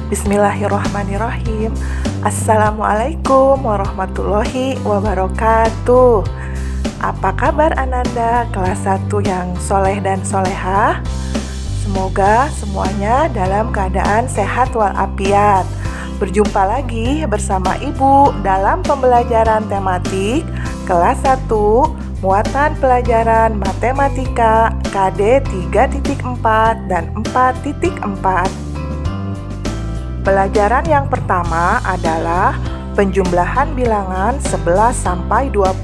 Bismillahirrahmanirrahim. Assalamualaikum warahmatullahi wabarakatuh. Apa kabar Ananda kelas 1 yang soleh dan solehah? Semoga semuanya dalam keadaan sehat walafiat. Berjumpa lagi bersama Ibu dalam pembelajaran tematik kelas 1 muatan pelajaran matematika KD 3.4 dan 4.4. Pelajaran yang pertama adalah penjumlahan bilangan 11 sampai 20.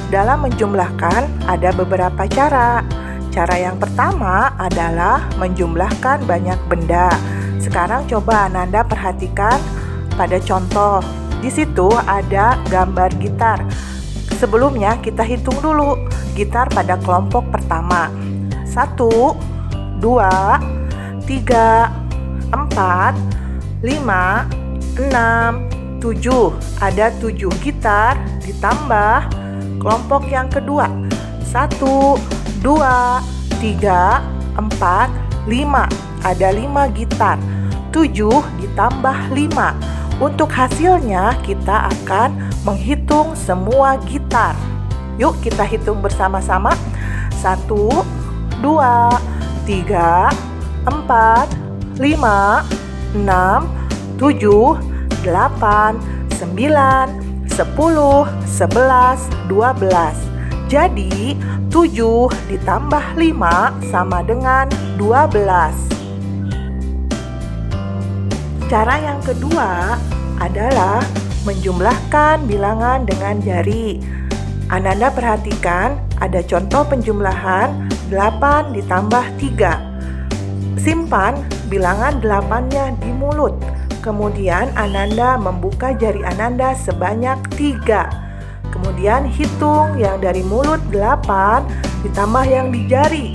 Dalam menjumlahkan ada beberapa cara. Cara yang pertama adalah menjumlahkan banyak benda. Sekarang coba Ananda perhatikan pada contoh. Di situ ada gambar gitar. Sebelumnya kita hitung dulu gitar pada kelompok pertama. 1, 2, 3, 4, 5, 6, 7. Ada 7 gitar ditambah kelompok yang kedua. 1, 2, 3, 4, 5. Ada 5 gitar. 7 ditambah 5. Untuk hasilnya kita akan menghitung semua gitar. Yuk kita hitung bersama-sama. 1, 2, 3, 4, 5, 6, 7, 8, 9, 10, 11, 12. Jadi 7 ditambah 5 sama dengan 12. Cara yang kedua adalah menjumlahkan bilangan dengan jari. Ananda perhatikan ada contoh penjumlahan 8 ditambah 3. Simpan bilangan 8-nya di mulut. Kemudian Ananda membuka jari Ananda sebanyak 3. Kemudian hitung yang dari mulut 8 ditambah yang di jari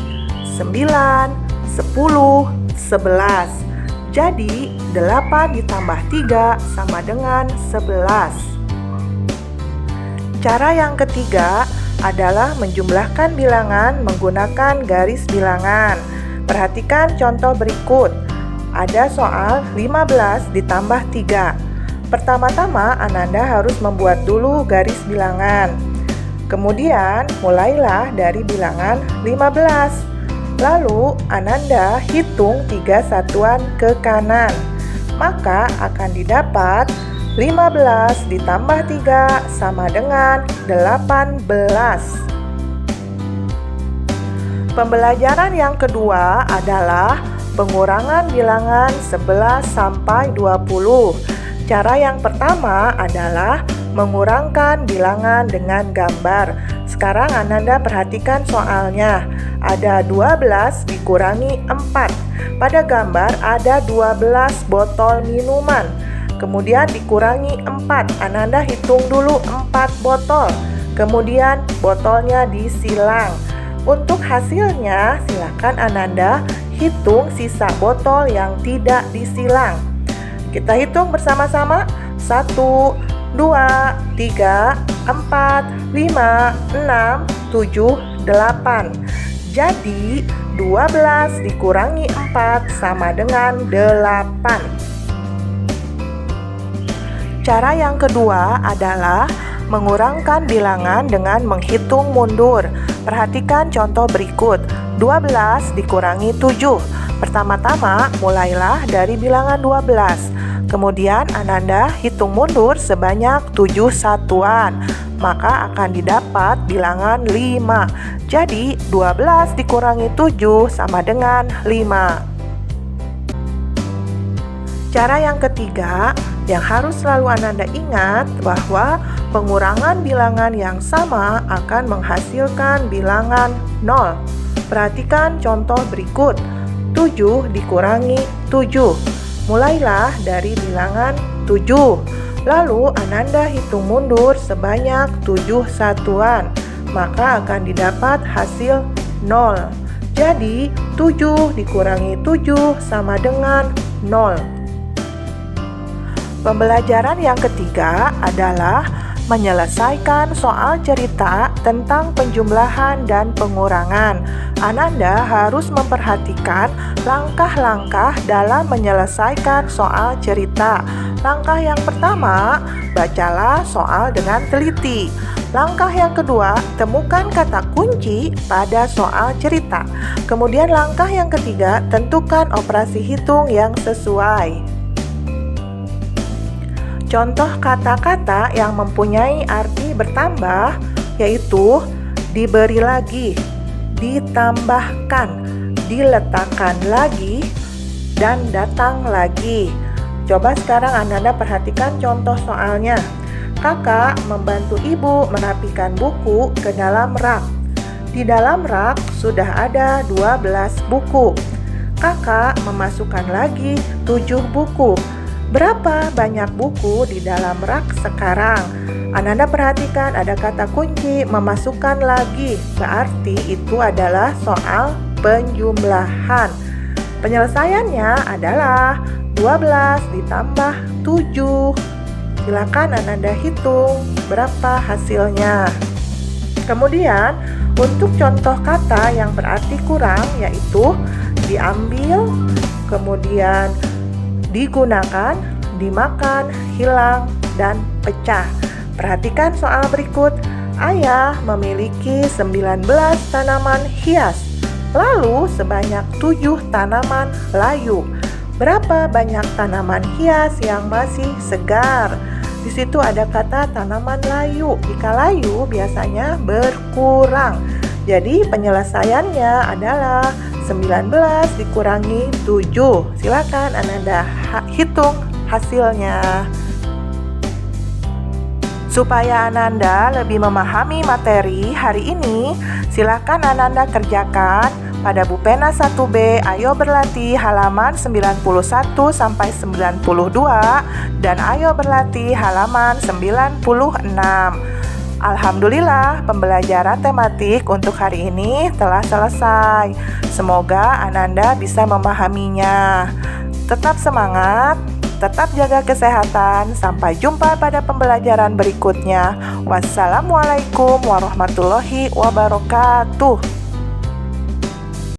9, 10, 11. Jadi 8 ditambah 3 sama dengan 11. Cara yang ketiga adalah menjumlahkan bilangan menggunakan garis bilangan. Perhatikan contoh berikut. Ada soal 15 ditambah 3. Pertama-tama Ananda harus membuat dulu garis bilangan. Kemudian mulailah dari bilangan 15. Lalu Ananda hitung 3 satuan ke kanan. Maka akan didapat 15 ditambah 3 sama dengan 18. Pembelajaran yang kedua adalah pengurangan bilangan 11 sampai 20. Cara yang pertama adalah mengurangkan bilangan dengan gambar. Sekarang Ananda perhatikan soalnya. Ada 12 dikurangi 4. Pada gambar ada 12 botol minuman. Kemudian dikurangi 4. Ananda hitung dulu 4 botol. Kemudian botolnya disilang. Untuk hasilnya, silakan Ananda hitung sisa botol yang tidak disilang. Kita hitung bersama-sama. 1, 2, 3, 4, 5, 6, 7, 8. Jadi, 12 dikurangi 4 sama dengan 8. Cara yang kedua adalah mengurangkan bilangan dengan menghitung mundur. Perhatikan contoh berikut. 12 dikurangi 7. Pertama-tama mulailah dari bilangan 12. Kemudian Ananda hitung mundur sebanyak 7 satuan. Maka akan didapat bilangan 5. Jadi 12 dikurangi 7 sama dengan 5. Cara yang ketiga yang harus selalu Ananda ingat bahwa pengurangan bilangan yang sama akan menghasilkan bilangan 0. Perhatikan contoh berikut. 7 dikurangi 7. Mulailah dari bilangan 7. Lalu Ananda hitung mundur sebanyak 7 satuan. Maka akan didapat hasil 0. Jadi 7 dikurangi 7 sama dengan 0. Pembelajaran yang ketiga adalah menyelesaikan soal cerita tentang penjumlahan dan pengurangan. Ananda harus memperhatikan langkah-langkah dalam menyelesaikan soal cerita. Langkah yang pertama, bacalah soal dengan teliti. Langkah yang kedua, temukan kata kunci pada soal cerita. Kemudian langkah yang ketiga, tentukan operasi hitung yang sesuai. Contoh kata-kata yang mempunyai arti bertambah yaitu diberi lagi, ditambahkan, diletakkan lagi, dan datang lagi. Coba sekarang Ananda perhatikan contoh soalnya. Kakak membantu ibu merapikan buku ke dalam rak. Di dalam rak sudah ada 12 buku. Kakak memasukkan lagi 7 buku. Berapa banyak buku di dalam rak sekarang? Ananda perhatikan ada kata kunci memasukkan lagi. Berarti itu adalah soal penjumlahan. Penyelesaiannya adalah 12 ditambah 7. Silakan Ananda hitung berapa hasilnya. Kemudian untuk contoh kata yang berarti kurang yaitu diambil, kemudian digunakan, dimakan, hilang, dan pecah. Perhatikan soal berikut. Ayah memiliki 19 tanaman hias, lalu sebanyak 7 tanaman layu. Berapa banyak tanaman hias yang masih segar? Di situ ada kata tanaman layu. Jika layu biasanya berkurang. Jadi penyelesaiannya adalah 19 dikurangi 7. Silakan Ananda hitung hasilnya. Supaya Ananda lebih memahami materi hari ini, silakan Ananda kerjakan pada Bupena 1B Ayo Berlatih halaman 91 sampai 92 dan Ayo Berlatih halaman 96. Alhamdulillah, pembelajaran tematik untuk hari ini telah selesai. Semoga Ananda bisa memahaminya. Tetap semangat, tetap jaga kesehatan. Sampai jumpa pada pembelajaran berikutnya. Wassalamualaikum warahmatullahi wabarakatuh.